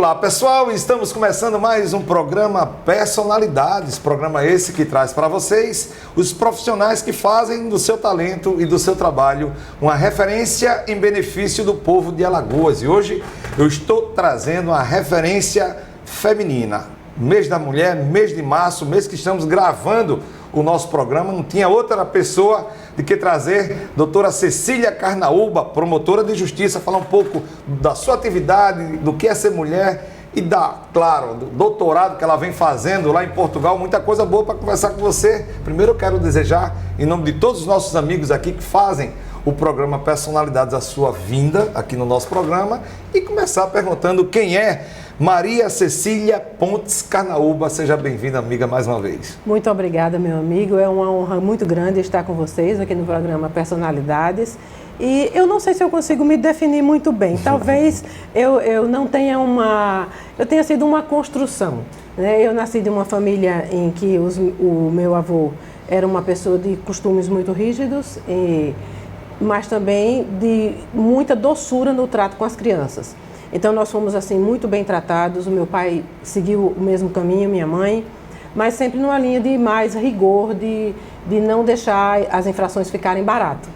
Olá pessoal, estamos começando mais um programa Personalidades, programa esse que traz para vocês os profissionais que fazem do seu talento e do seu trabalho uma referência em benefício do povo de Alagoas. E hoje eu estou trazendo uma referência feminina. Mês da Mulher, mês de março, mês que estamos gravando o nosso programa, não tinha outra pessoa de que trazer doutora Cecília Carnaúba, promotora de justiça, falar um pouco da sua atividade, do que é ser mulher e claro, do doutorado que ela vem fazendo lá em Portugal. Muita coisa boa para conversar com você. Primeiro eu quero desejar, em nome de todos os nossos amigos aqui que fazem o programa Personalidades, a sua vinda aqui no nosso programa e começar perguntando quem é Maria Cecília Pontes Carnaúba. Seja bem-vinda, amiga, mais uma vez. Muito obrigada, meu amigo. É uma honra muito grande estar com vocês aqui no programa Personalidades. E eu não sei se eu consigo me definir muito bem. Talvez eu não tenha eu tenha sido uma construção, né? Eu nasci de uma família em que o meu avô era uma pessoa de costumes muito rígidos, mas também de muita doçura no trato com as crianças. Então nós fomos assim muito bem tratados. O meu pai seguiu o mesmo caminho, minha mãe, mas sempre numa linha de mais rigor, de não deixar as infrações ficarem barato.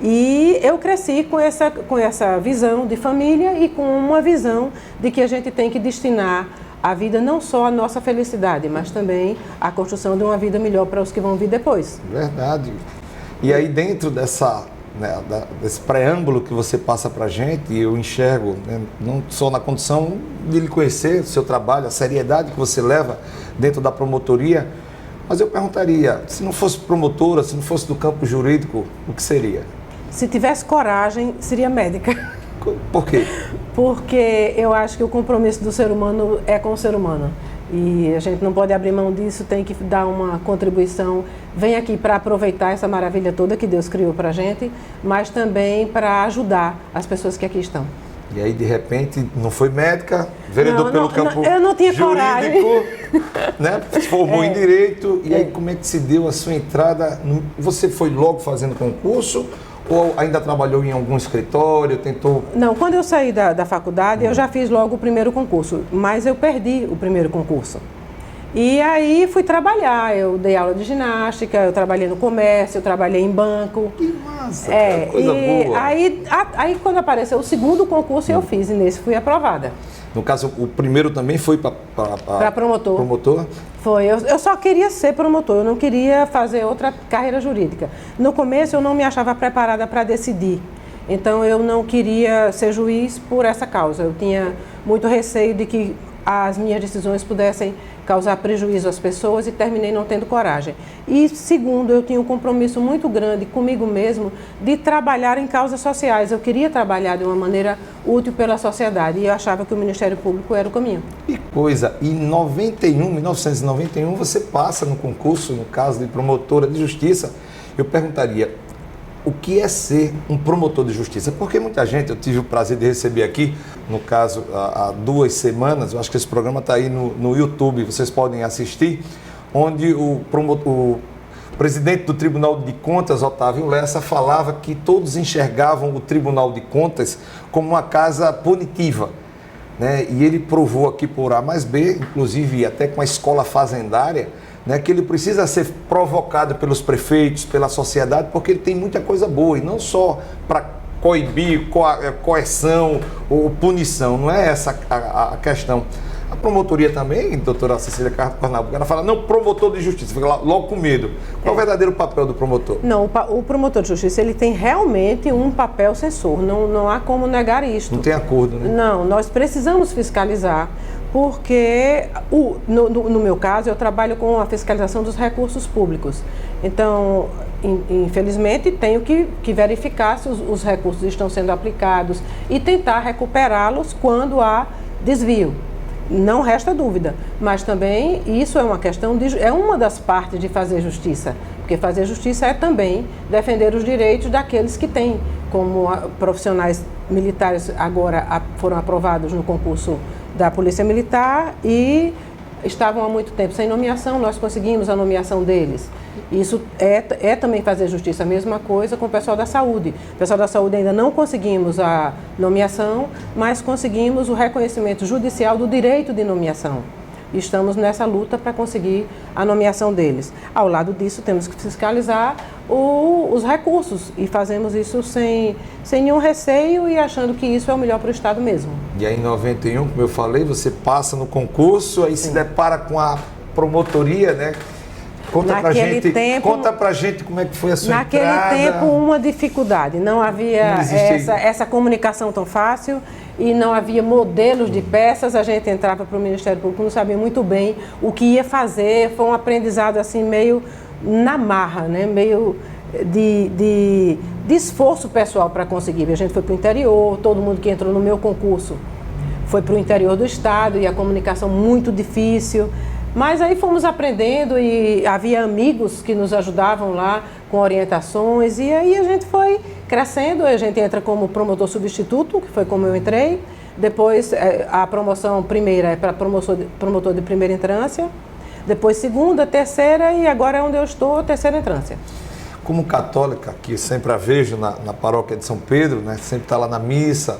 E eu cresci com essa visão de família e com uma visão de que a gente tem que destinar a vida não só à nossa felicidade, mas também à construção de uma vida melhor para os que vão vir depois. Verdade. E aí dentro desse preâmbulo que você passa para a gente, eu enxergo, né, não só na condição de lhe conhecer, o seu trabalho, a seriedade que você leva dentro da promotoria, mas eu perguntaria, se não fosse promotora, se não fosse do campo jurídico, o que seria? Se tivesse coragem, seria médica. Por quê? Porque eu acho que o compromisso do ser humano é com o ser humano. E a gente não pode abrir mão disso, tem que dar uma contribuição. Vem aqui para aproveitar essa maravilha toda que Deus criou para a gente, mas também para ajudar as pessoas que aqui estão. E aí, de repente, não foi médica, vereador pelo campo eu não tinha jurídico, coragem. Né? Formou em Direito. E aí, como é que se deu a sua entrada? Você foi logo fazendo concurso? Ou ainda trabalhou em algum escritório, tentou... Não, quando eu saí da faculdade, eu já fiz logo o primeiro concurso, mas eu perdi o primeiro concurso. E aí fui trabalhar, eu dei aula de ginástica, eu trabalhei no comércio, eu trabalhei em banco. Que massa, cara, coisa boa. Aí quando apareceu o segundo concurso, eu fiz, e nesse fui aprovada. No caso, o primeiro também foi para promotor. Promotor? Foi. Eu só queria ser promotor, eu não queria fazer outra carreira jurídica. No começo, eu não me achava preparada para decidir. Então, eu não queria ser juiz por essa causa. Eu tinha muito receio de que as minhas decisões pudessem causar prejuízo às pessoas e terminei não tendo coragem. E segundo, eu tinha um compromisso muito grande comigo mesmo de trabalhar em causas sociais. Eu queria trabalhar de uma maneira útil pela sociedade e eu achava que o Ministério Público era o caminho. Que coisa! E em 1991, você passa no concurso, no caso de promotora de justiça. Eu perguntaria, o que é ser um promotor de justiça? Porque muita gente, eu tive o prazer de receber aqui, no caso, há 2 semanas, eu acho que esse programa está aí no YouTube, vocês podem assistir, onde o presidente do Tribunal de Contas, Otávio Lessa, falava que todos enxergavam o Tribunal de Contas como uma casa punitiva, né? E ele provou aqui por A mais B, inclusive até com a escola fazendária, né, que ele precisa ser provocado pelos prefeitos, pela sociedade, porque ele tem muita coisa boa, e não só para coibir, coerção ou punição, não é essa a questão. A promotoria também, doutora Cecília Carnaúba, ela fala, não, promotor de justiça, fica logo com medo. Qual é o verdadeiro papel do promotor? Não, o promotor de justiça, ele tem realmente um papel censor, não há como negar isto. Não tem acordo, né? Não, nós precisamos fiscalizar, porque no meu caso eu trabalho com a fiscalização dos recursos públicos. Então, infelizmente, tenho que verificar se os recursos estão sendo aplicados e tentar recuperá-los quando há desvio. Não resta dúvida, mas também isso é uma questão é uma das partes de fazer justiça, porque fazer justiça é também defender os direitos daqueles que têm, como profissionais militares agora foram aprovados no concurso da Polícia Militar e estavam há muito tempo sem nomeação, nós conseguimos a nomeação deles. Isso é também fazer justiça, a mesma coisa com o pessoal da saúde. O pessoal da saúde ainda não conseguimos a nomeação, mas conseguimos o reconhecimento judicial do direito de nomeação. Estamos nessa luta para conseguir a nomeação deles. Ao lado disso, temos que fiscalizar os recursos e fazemos isso sem nenhum receio e achando que isso é o melhor para o Estado mesmo. E aí em 91, como eu falei, você passa no concurso, aí se depara com a promotoria, né? Conta pra gente como é que foi a sua entrada. Naquele tempo, uma dificuldade. Não havia essa comunicação tão fácil e não havia modelos de peças. A gente entrava para o Ministério Público, não sabia muito bem o que ia fazer. Foi um aprendizado assim meio na marra, né? Meio de esforço pessoal para conseguir. A gente foi para o interior, todo mundo que entrou no meu concurso foi para o interior do estado e a comunicação muito difícil. Mas aí fomos aprendendo e havia amigos que nos ajudavam lá com orientações e aí a gente foi crescendo. A gente entra como promotor substituto, que foi como eu entrei. Depois a promoção primeira é para promotor de primeira entrância. Depois segunda, terceira e agora é onde eu estou, terceira entrância. Como católica, que sempre a vejo na paróquia de São Pedro, né? Sempre está lá na missa.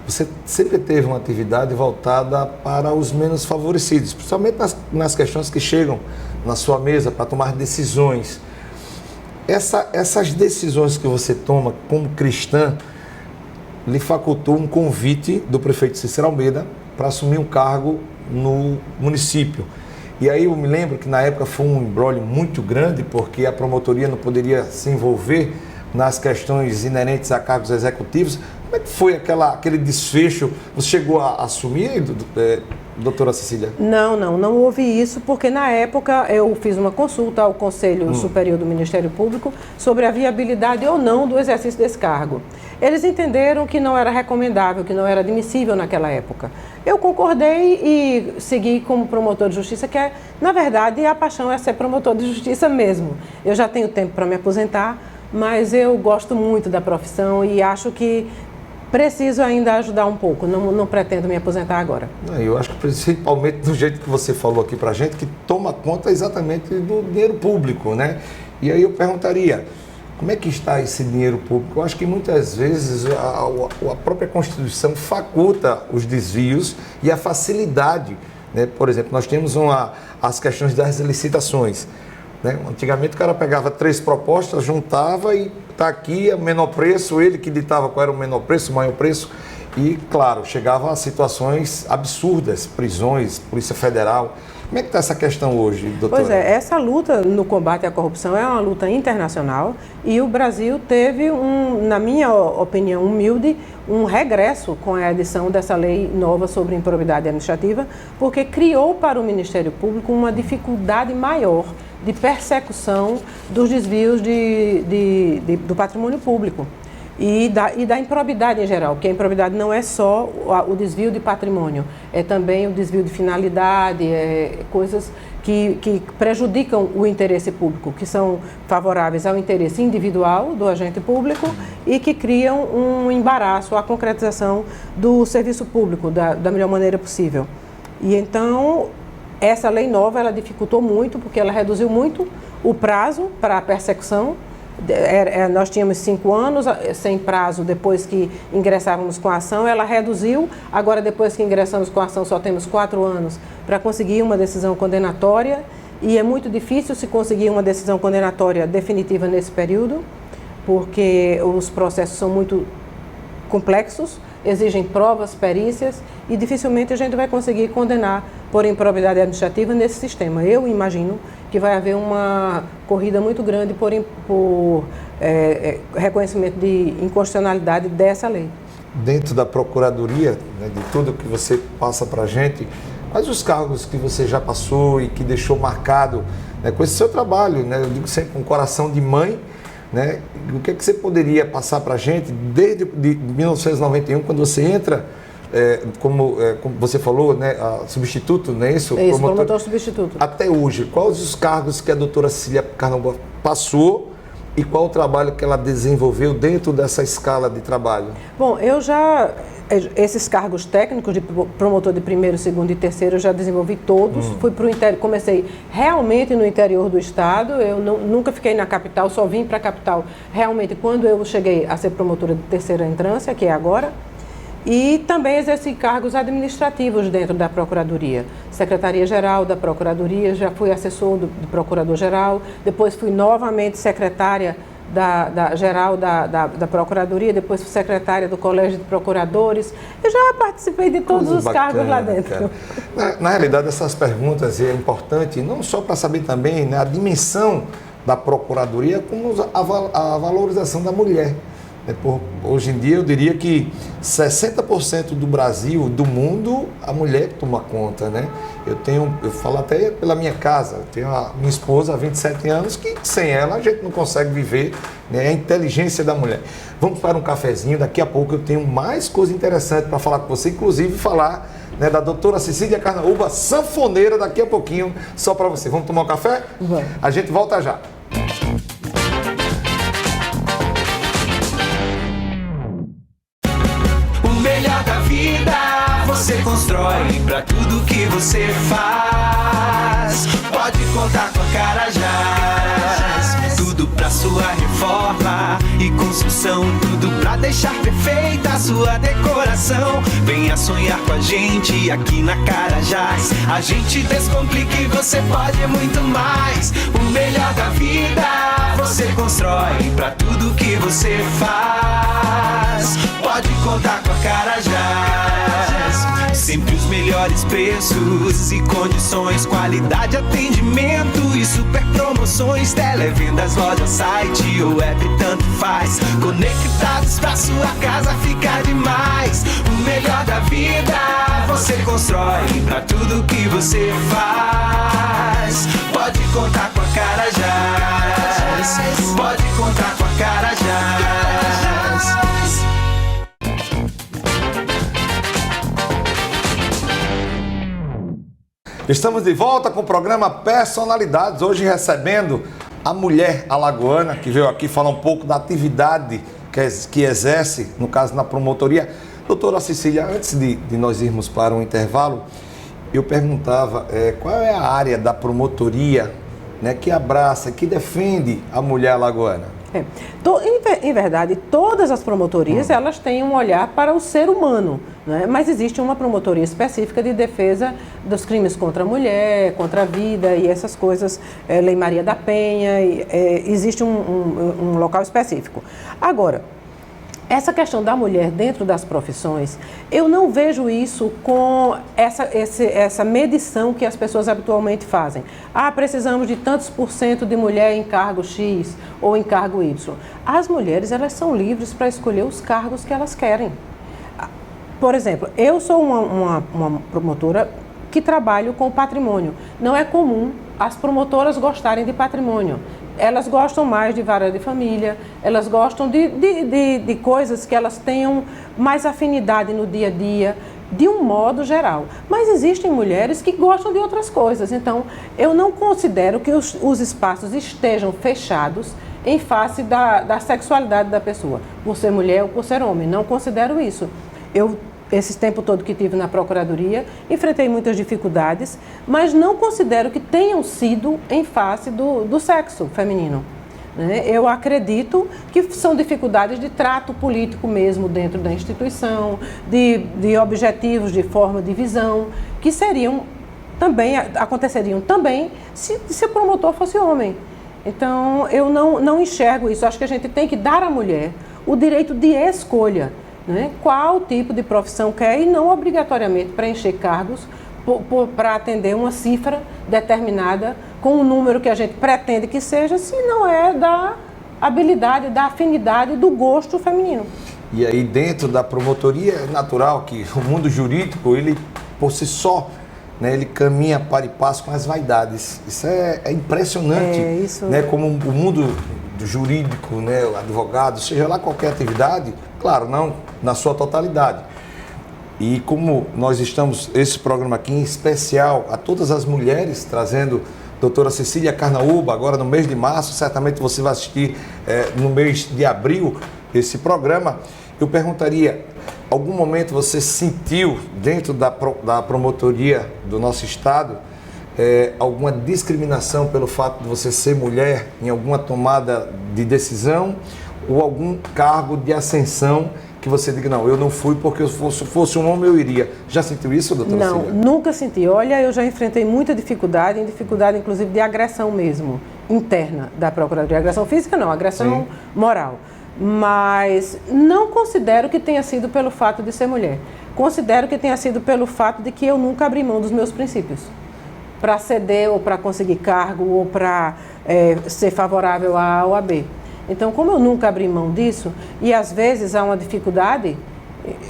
Você sempre teve uma atividade voltada para os menos favorecidos, principalmente nas questões que chegam na sua mesa para tomar decisões. Essas decisões que você toma como cristã lhe facultou um convite do prefeito Cícero Almeida para assumir um cargo no município. E aí eu me lembro que na época foi um imbróglio muito grande, porque a promotoria não poderia se envolver nas questões inerentes a cargos executivos. Como é que foi aquele desfecho? Você chegou a assumir, doutora Cecília? Não houve isso, porque na época eu fiz uma consulta ao Conselho Superior do Ministério Público sobre a viabilidade ou não do exercício desse cargo. Eles entenderam que não era recomendável, que não era admissível naquela época. Eu concordei e segui como promotor de justiça, que na verdade, a paixão é ser promotor de justiça mesmo. Eu já tenho tempo para me aposentar, mas eu gosto muito da profissão e acho que preciso ainda ajudar um pouco, não pretendo me aposentar agora. Eu acho que principalmente do jeito que você falou aqui pra gente, que toma conta exatamente do dinheiro público, né? E aí eu perguntaria, como é que está esse dinheiro público? Eu acho que muitas vezes a própria Constituição faculta os desvios e a facilidade, né? Por exemplo, nós temos as questões das licitações, né? Antigamente o cara pegava 3 propostas, juntava e está aqui, o menor preço, ele que ditava qual era o menor preço, o maior preço. E, claro, chegava a situações absurdas, prisões, Polícia Federal. Como é que está essa questão hoje, doutora? Pois é, essa luta no combate à corrupção é uma luta internacional e o Brasil teve, na minha opinião humilde, um regresso com a edição dessa lei nova sobre improbidade administrativa, porque criou para o Ministério Público uma dificuldade maior de persecução dos desvios do patrimônio público e da improbidade em geral, porque a improbidade não é só o desvio de patrimônio, é também o desvio de finalidade, coisas que prejudicam o interesse público, que são favoráveis ao interesse individual do agente público e que criam um embaraço à concretização do serviço público da melhor maneira possível. E então essa lei nova, ela dificultou muito, porque ela reduziu muito o prazo para a persecução. Nós tínhamos 5 anos sem prazo depois que ingressávamos com a ação, ela reduziu, agora depois que ingressamos com a ação só temos 4 anos para conseguir uma decisão condenatória e é muito difícil se conseguir uma decisão condenatória definitiva nesse período, porque os processos são muito complexos, exigem provas, perícias e dificilmente a gente vai conseguir condenar por improbidade administrativa nesse sistema. Eu imagino que vai haver uma corrida muito grande por reconhecimento de inconstitucionalidade dessa lei. Dentro da Procuradoria, né, de tudo que você passa para a gente, quais os cargos que você já passou e que deixou marcado, né, com esse seu trabalho, né, eu digo sempre com coração de mãe, né, o que é que você poderia passar para a gente desde 1991, quando você entra como você falou, né, substituto, não é isso? Isso, promotor substituto. Até hoje, quais os cargos que a doutora Cecília Carnaúba passou e qual o trabalho que ela desenvolveu dentro dessa escala de trabalho? Bom, esses cargos técnicos de promotor de primeiro, segundo e terceiro, eu já desenvolvi todos. Fui para o interior, comecei realmente no interior do estado. Eu nunca fiquei na capital, só vim para a capital realmente quando eu cheguei a ser promotora de terceira entrância, que é agora. E também exerci cargos administrativos dentro da Procuradoria. Secretaria-Geral da Procuradoria, já fui assessor do Procurador-Geral, depois fui novamente secretária geral da Procuradoria, depois fui secretária do Colégio de Procuradores. Eu já participei de todos os cargos lá dentro. Na realidade, essas perguntas é importante não só para saber também, né, a dimensão da Procuradoria, como a valorização da mulher. Hoje em dia eu diria que 60% do Brasil, do mundo, a mulher toma conta, né? Eu falo até pela minha casa, eu tenho a minha esposa há 27 anos, que sem ela a gente não consegue viver, né? A inteligência da mulher. Vamos para um cafezinho, daqui a pouco eu tenho mais coisa interessante para falar com você, inclusive falar, né, da doutora Cecília Carnaúba, sanfoneira, daqui a pouquinho, só para você. Vamos tomar um café? Vamos. A gente volta já. Você constrói pra tudo que você faz. Pode contar com a Carajás. Tudo pra sua reforma e construção. Tudo pra deixar perfeita a sua decoração. Venha sonhar com a gente aqui na Carajás. A gente descomplica e você pode muito mais. O melhor da vida você constrói pra tudo que você faz. Pode contar com a Carajás. Sempre os melhores preços e condições, qualidade, atendimento e super promoções. Televendas, loja, site ou app, tanto faz. Conectados pra sua casa ficar demais. O melhor da vida você constrói pra tudo que você faz. Pode contar com a Carajás. Pode contar com a Carajás. Estamos de volta com o programa Personalidades, hoje recebendo a mulher alagoana, que veio aqui falar um pouco da atividade que exerce, no caso na promotoria. Doutora Cecília, antes de nós irmos para um intervalo, eu perguntava qual é a área da promotoria, né, que abraça, que defende a mulher alagoana. Em verdade, todas as promotorias elas têm um olhar para o ser humano, né? Mas existe uma promotoria específica de defesa dos crimes contra a mulher, contra a vida e essas coisas, Lei Maria da Penha, existe um local específico. Agora, essa questão da mulher dentro das profissões, eu não vejo isso com essa medição que as pessoas habitualmente fazem. Precisamos de tantos % de mulher em cargo X ou em cargo Y. As mulheres, elas são livres para escolher os cargos que elas querem. Por exemplo, eu sou uma promotora que trabalho com patrimônio. Não é comum as promotoras gostarem de patrimônio. Elas gostam mais de vara de família, elas gostam de coisas que elas tenham mais afinidade no dia a dia, de um modo geral. Mas existem mulheres que gostam de outras coisas, então eu não considero que os espaços estejam fechados em face da sexualidade da pessoa, por ser mulher ou por ser homem, não considero isso. Esse tempo todo que tive na Procuradoria, enfrentei muitas dificuldades, mas não considero que tenham sido em face do sexo feminino, né? Eu acredito que são dificuldades de trato político mesmo dentro da instituição, de objetivos, de forma de visão, que aconteceriam também se o promotor fosse homem. Então, eu não enxergo isso. Acho que a gente tem que dar à mulher o direito de escolha, né? Qual tipo de profissão quer e não obrigatoriamente preencher cargos para atender uma cifra determinada com um número que a gente pretende que seja, se não é da habilidade, da afinidade, do gosto feminino. E aí dentro da promotoria é natural que o mundo jurídico, ele por si só, né, ele caminha para e passo com as vaidades. Isso é impressionante, né, como o mundo jurídico, né, o advogado, seja lá qualquer atividade, claro, não na sua totalidade, E como nós estamos, esse programa aqui em especial, a todas as mulheres, trazendo doutora Cecília Carnaúba, agora no mês de março, certamente você vai assistir no mês de abril esse programa, eu perguntaria, algum momento você sentiu dentro da promotoria do nosso estado alguma discriminação pelo fato de você ser mulher em alguma tomada de decisão ou algum cargo de ascensão que você diga, não, eu não fui porque se fosse um homem eu iria. Já sentiu isso, doutora Não, Cecília? nunca senti. Olha, eu já enfrentei muita dificuldade inclusive de agressão mesmo, interna da Procuradoria. Agressão física não, agressão moral. Mas não considero que tenha sido pelo fato de ser mulher. Considero que tenha sido pelo fato de que eu nunca abri mão dos meus princípios. Para ceder ou para conseguir cargo ou para ser favorável a A ou a B. Então, como eu nunca abri mão disso, e às vezes há uma dificuldade,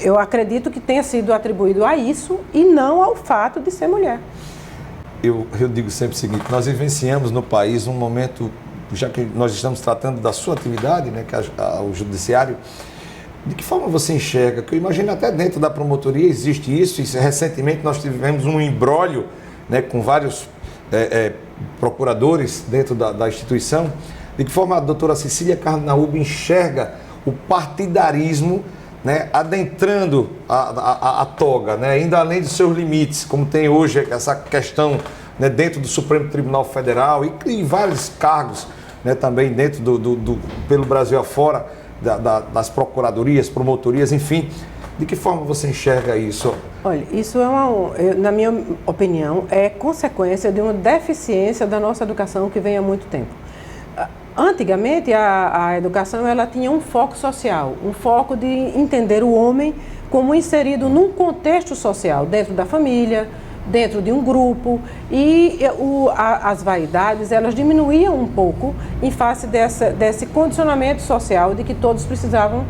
eu acredito que tenha sido atribuído a isso e não ao fato de ser mulher. Eu digo sempre o seguinte, nós vivenciamos no país um momento, já que nós estamos tratando da sua atividade, né, que é o judiciário, de que forma você enxerga? Que eu imagino até dentro da promotoria existe isso, e recentemente nós tivemos um imbróglio, né, com vários procuradores dentro da instituição. De que forma a doutora Cecília Carnaúba enxerga o partidarismo, né, adentrando a toga, né, ainda além dos seus limites, como tem hoje essa questão, né, dentro do Supremo Tribunal Federal e vários cargos, né, também dentro pelo Brasil afora, das procuradorias, promotorias, enfim. De que forma você enxerga isso? Olha, isso na minha opinião, é consequência de uma deficiência da nossa educação que vem há muito tempo. Antigamente, a educação ela tinha um foco social, um foco de entender o homem como inserido num contexto social, dentro da família, dentro de um grupo, e as vaidades elas diminuíam um pouco em face desse condicionamento social de que todos precisavam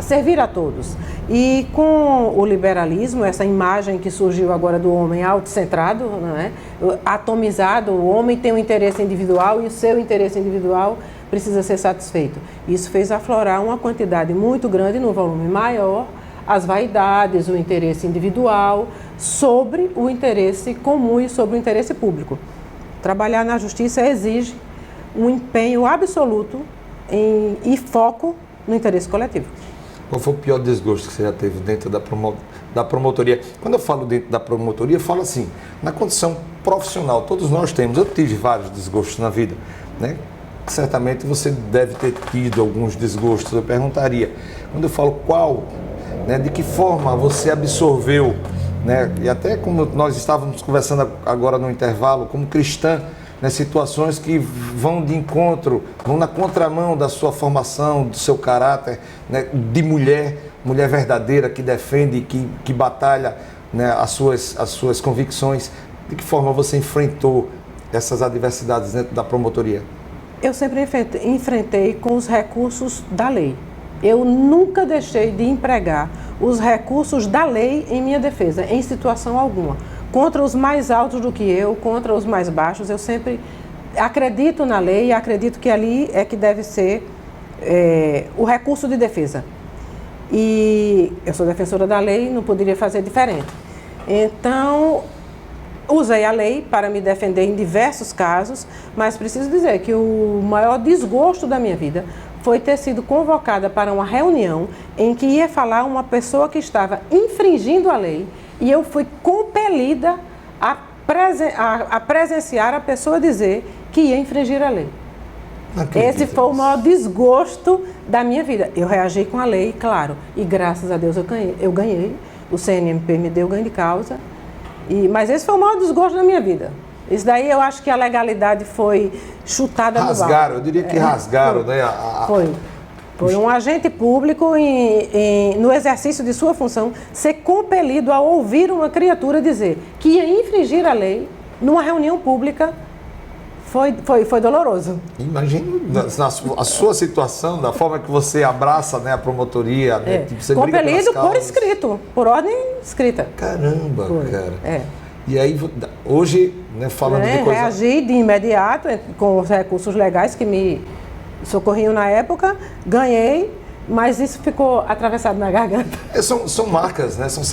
servir a todos. E com o liberalismo, essa imagem que surgiu agora do homem autocentrado, né, atomizado, o homem tem um interesse individual e o seu interesse individual precisa ser satisfeito. Isso fez aflorar uma quantidade muito grande, num volume maior, as vaidades, o interesse individual, sobre o interesse comum e sobre o interesse público. Trabalhar na justiça exige um empenho absoluto e foco no interesse coletivo. Qual foi o pior desgosto que você já teve dentro da promotoria? Quando eu falo dentro da promotoria, eu falo assim, na condição profissional, todos nós temos, eu tive vários desgostos na vida, né? Certamente você deve ter tido alguns desgostos, eu perguntaria, quando eu falo qual, né, de que forma você absorveu, né, e até como nós estávamos conversando agora no intervalo, como cristã, né, situações que vão de encontro, vão na contramão da sua formação, do seu caráter, né, de mulher verdadeira que defende, que batalha, né, as suas convicções. De que forma você enfrentou essas adversidades dentro da promotoria? Eu sempre enfrentei com os recursos da lei. Eu nunca deixei de empregar os recursos da lei em minha defesa, em situação alguma. Contra os mais altos do que eu, contra os mais baixos, eu sempre acredito na lei e acredito que ali é que deve ser o recurso de defesa. E eu sou defensora da lei, não poderia fazer diferente. Então, usei a lei para me defender em diversos casos, mas preciso dizer que o maior desgosto da minha vida foi ter sido convocada para uma reunião em que ia falar uma pessoa que estava infringindo a lei e eu fui compelida a presenciar a pessoa dizer que ia infringir a lei. Esse foi o maior desgosto da minha vida. Eu reagi com a lei, claro, e graças a Deus eu ganhei. O CNMP me deu ganho de causa. Mas esse foi o maior desgosto da minha vida. Isso daí eu acho que a legalidade foi chutada no balde. Rasgaram, eu diria que rasgaram, né? Foi um agente público, no exercício de sua função, ser compelido a ouvir uma criatura dizer que ia infringir a lei numa reunião pública. Foi doloroso. Imagino a sua situação, da forma que você abraça, né, a promotoria. Né, você compelido por escrito, por ordem escrita. Caramba, cara. E aí, hoje, né, falando de coisa... Reagi de imediato com os recursos legais que me socorriam na época, ganhei mas isso ficou atravessado na garganta. São marcas, né? São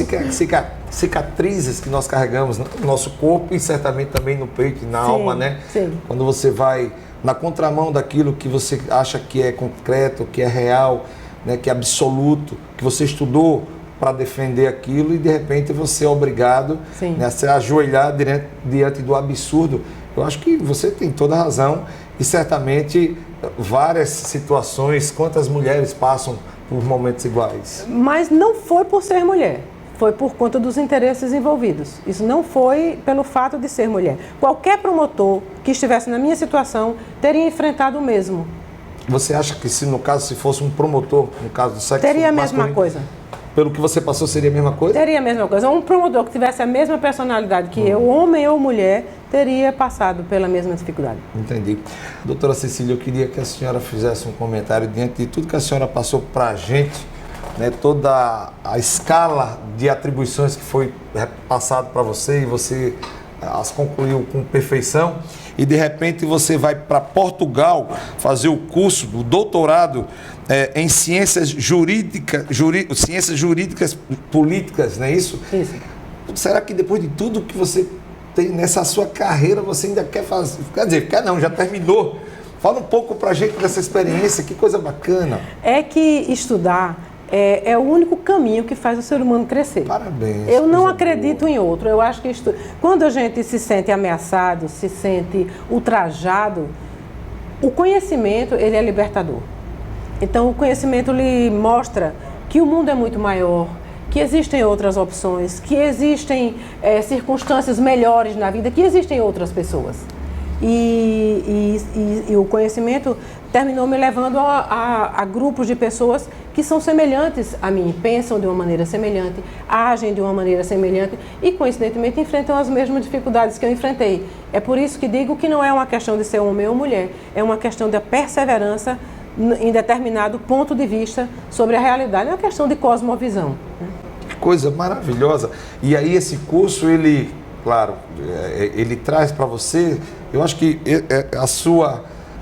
cicatrizes que nós carregamos no nosso corpo e certamente também no peito e na alma, né? Sim. Quando você vai na contramão daquilo que você acha que é concreto, que é real, né? Que é absoluto, que você estudou para defender aquilo e de repente você é obrigado, né, a se ajoelhar diante do absurdo. Eu acho que você tem toda a razão e certamente várias situações, quantas mulheres passam por momentos iguais. Mas não foi por ser mulher, foi por conta dos interesses envolvidos. Isso não foi pelo fato de ser mulher. Qualquer promotor que estivesse na minha situação teria enfrentado o mesmo. Você acha que se fosse um promotor, no caso do sexo teria a masculino, mesma coisa? Pelo que você passou, seria a mesma coisa? Teria a mesma coisa. Um promotor que tivesse a mesma personalidade que eu, homem ou mulher, teria passado pela mesma dificuldade. Entendi. Doutora Cecília, eu queria que a senhora fizesse um comentário diante de tudo que a senhora passou para a gente, né, toda a escala de atribuições que foi passado para você e você as concluiu com perfeição e de repente você vai para Portugal fazer o curso, o doutorado em ciências jurídicas políticas, não é isso? Isso. Será que depois de tudo que você tem nessa sua carreira, você ainda quer fazer? Quer dizer, já terminou. Fala um pouco pra gente dessa experiência, que coisa bacana. É que estudar é o único caminho que faz o ser humano crescer. Parabéns. Eu não acredito em outro. Eu acho que quando a gente se sente ameaçado, se sente ultrajado, o conhecimento, ele é libertador. Então, o conhecimento lhe mostra que o mundo é muito maior, que existem outras opções, que existem circunstâncias melhores na vida, que existem outras pessoas. E o conhecimento terminou me levando a grupos de pessoas que são semelhantes a mim, pensam de uma maneira semelhante, agem de uma maneira semelhante e, coincidentemente, enfrentam as mesmas dificuldades que eu enfrentei. É por isso que digo que não é uma questão de ser homem ou mulher, é uma questão da perseverança em determinado ponto de vista sobre a realidade, é uma questão de cosmovisão. Que coisa maravilhosa. E aí esse curso, ele, claro, ele traz para você, eu acho que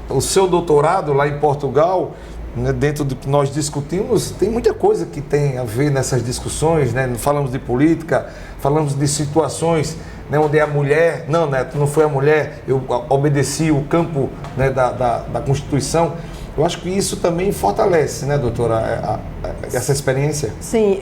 o seu doutorado lá em Portugal, né, dentro do que nós discutimos, tem muita coisa que tem a ver nessas discussões, né? Falamos de política, falamos de situações, né, onde é a mulher, não, né, não foi a mulher, eu obedeci o campo, né, da Constituição. Eu acho que isso também fortalece, né, doutora, essa experiência? Sim,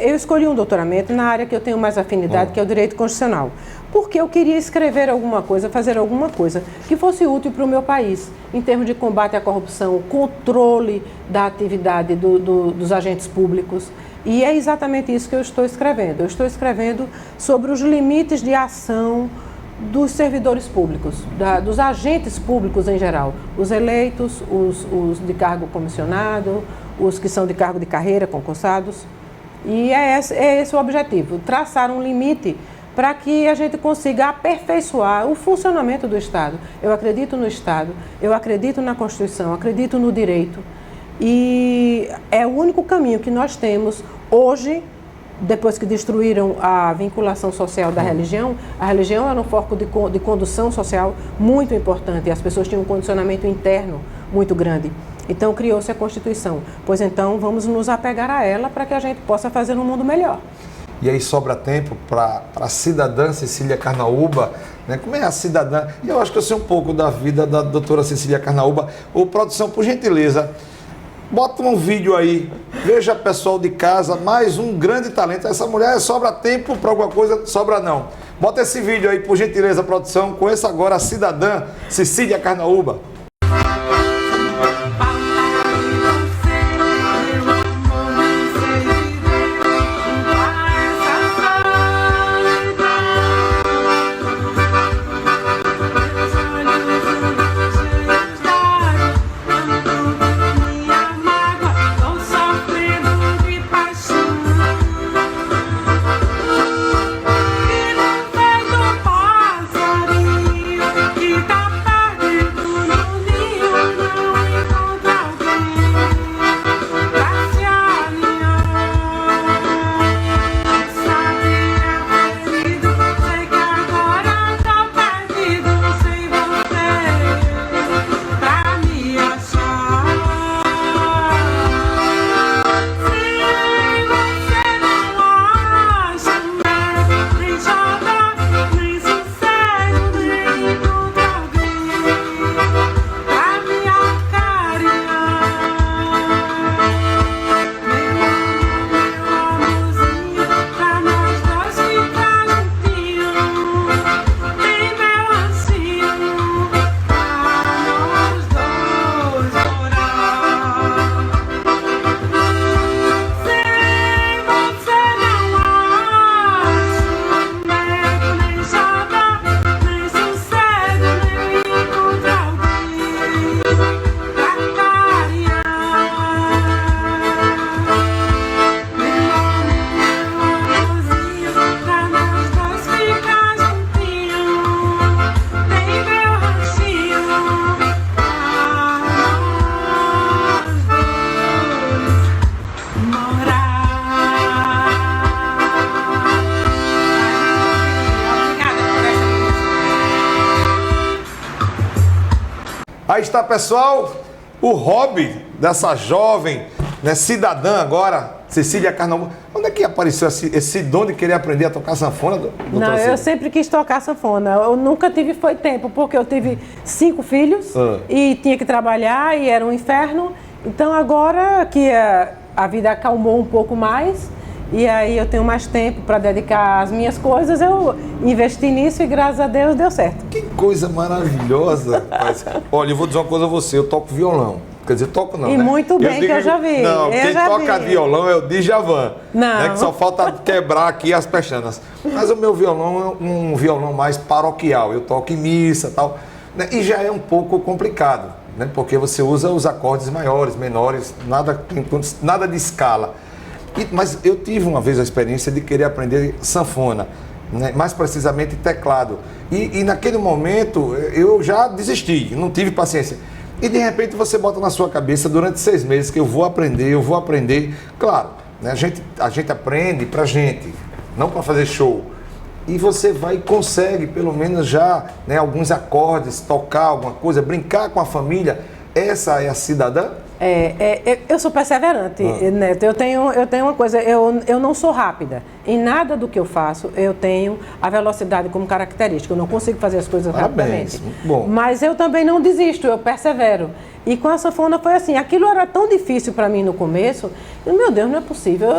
eu escolhi um doutoramento na área que eu tenho mais afinidade, que é o direito constitucional, porque eu queria escrever alguma coisa, fazer alguma coisa que fosse útil para o meu país, em termos de combate à corrupção, controle da atividade dos agentes públicos. E é exatamente isso que eu estou escrevendo. Eu estou escrevendo sobre os limites de ação dos servidores públicos, dos agentes públicos em geral, os eleitos, os de cargo comissionado, os que são de cargo de carreira, concursados. E é esse o objetivo, traçar um limite para que a gente consiga aperfeiçoar o funcionamento do Estado. Eu acredito no Estado, eu acredito na Constituição, acredito no direito. E é o único caminho que nós temos hoje, depois que destruíram a vinculação social da religião. A religião era um foco de condução social muito importante, e as pessoas tinham um condicionamento interno muito grande. Então criou-se a Constituição. Pois então vamos nos apegar a ela para que a gente possa fazer um mundo melhor. E aí sobra tempo para a cidadã Cecília Carnaúba, né? Como é a cidadã? Eu acho que eu sei um pouco da vida da doutora Cecília Carnaúba. Ô, produção, por gentileza, bota um vídeo aí, veja pessoal de casa, mais um grande talento. Essa mulher sobra tempo para alguma coisa, sobra não. Bota esse vídeo aí, por gentileza, produção. Conheça agora a cidadã Cecília Carnaúba. Aí está, pessoal, o hobby dessa jovem, né, cidadã agora, Cecília Carnaúba. Onde é que apareceu esse dom de querer aprender a tocar sanfona, doutora Não, eu Cecília? sempre quis tocar sanfona. Eu nunca tive tempo, porque eu tive 5 filhos e tinha que trabalhar e era um inferno. Então agora que a vida acalmou um pouco mais e aí eu tenho mais tempo para dedicar às minhas coisas, eu investi nisso e graças a Deus deu certo. Que coisa maravilhosa, rapaz. Olha, eu vou dizer uma coisa a você, eu toco violão. Quer dizer, toco não, E né? muito bem, que eu já vi. Não, Eu quem já toca vi. violão é o Djavan. Não. Né, que só falta quebrar aqui as pestanas. Mas o meu violão é um violão mais paroquial. Eu toco em missa e tal. Né, e já é um pouco complicado, né? Porque você usa os acordes maiores, menores, nada de escala. Mas eu tive uma vez a experiência de querer aprender sanfona, né? Mais precisamente teclado. E naquele momento eu já desisti, não tive paciência. E de repente você bota na sua cabeça durante 6 meses que eu vou aprender. Claro, né? A gente aprende pra gente, não para fazer show. E você vai e consegue pelo menos já, né, alguns acordes, tocar alguma coisa, brincar com a família. Essa é a cidadã? Eu sou perseverante, Neto. Eu tenho uma coisa, eu não sou rápida. Em nada do que eu faço, eu tenho a velocidade como característica. Eu não consigo fazer as coisas rapidamente. Muito bom. Mas eu também não desisto, eu persevero. E com a sanfona foi assim, aquilo era tão difícil para mim no começo, meu Deus, não é possível.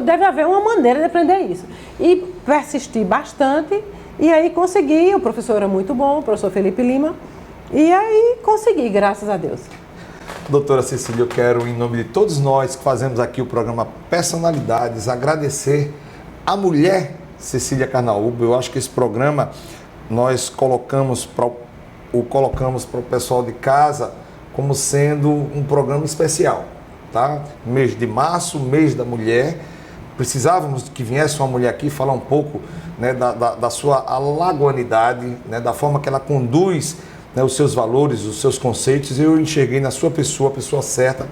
Deve haver uma maneira de aprender isso. E persisti bastante, e aí consegui. O professor era muito bom, o professor Felipe Lima, e aí consegui, graças a Deus. Doutora Cecília, eu quero, em nome de todos nós que fazemos aqui o programa Personalidades, agradecer a mulher Cecília Carnaúba. Eu acho que esse programa nós colocamos para o pessoal de casa como sendo um programa especial, tá? Mês de março, mês da mulher. Precisávamos que viesse uma mulher aqui falar um pouco, né, da sua alagoanidade, né, da forma que ela conduz, né, os seus valores, os seus conceitos. Eu enxerguei na sua pessoa, a pessoa certa,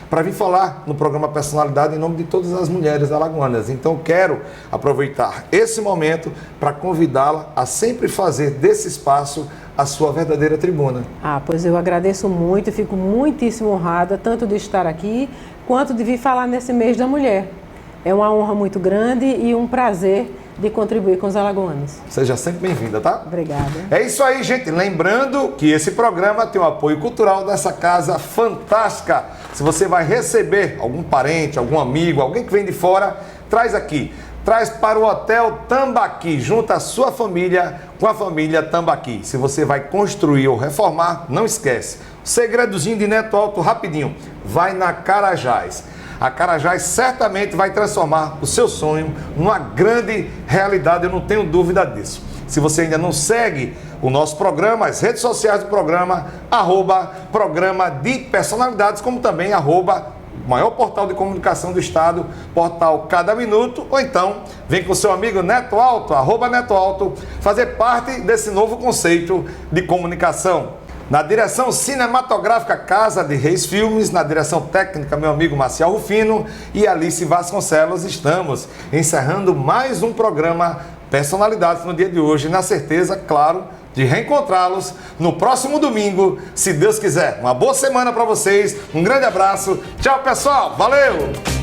para vir falar no programa Personalidade em nome de todas as mulheres alagoanas. Então quero aproveitar esse momento para convidá-la a sempre fazer desse espaço a sua verdadeira tribuna. Pois eu agradeço muito e fico muitíssimo honrada, tanto de estar aqui, quanto de vir falar nesse mês da mulher. É uma honra muito grande e um prazer de contribuir com os alagoanos. Seja sempre bem-vinda, tá? Obrigada. É isso aí, gente. Lembrando que esse programa tem o apoio cultural dessa casa fantástica. Se você vai receber algum parente, algum amigo, alguém que vem de fora, traz aqui. Traz para o Hotel Tambaqui, junto à sua família, com a família Tambaqui. Se você vai construir ou reformar, não esquece. Segredozinho de Neto Alto, rapidinho. Vai na Carajás. A Carajás certamente vai transformar o seu sonho numa grande realidade, eu não tenho dúvida disso. Se você ainda não segue o nosso programa, as redes sociais do programa, @programa de personalidades, como também maior portal de comunicação do estado, portal Cada Minuto, ou então vem com o seu amigo Neto Alto, @Neto Alto, fazer parte desse novo conceito de comunicação. Na direção cinematográfica Casa de Reis Filmes, na direção técnica meu amigo Marcial Rufino e Alice Vasconcelos, estamos encerrando mais um programa Personalidades no dia de hoje, na certeza, claro, de reencontrá-los no próximo domingo, se Deus quiser. Uma boa semana para vocês, um grande abraço, tchau pessoal, valeu!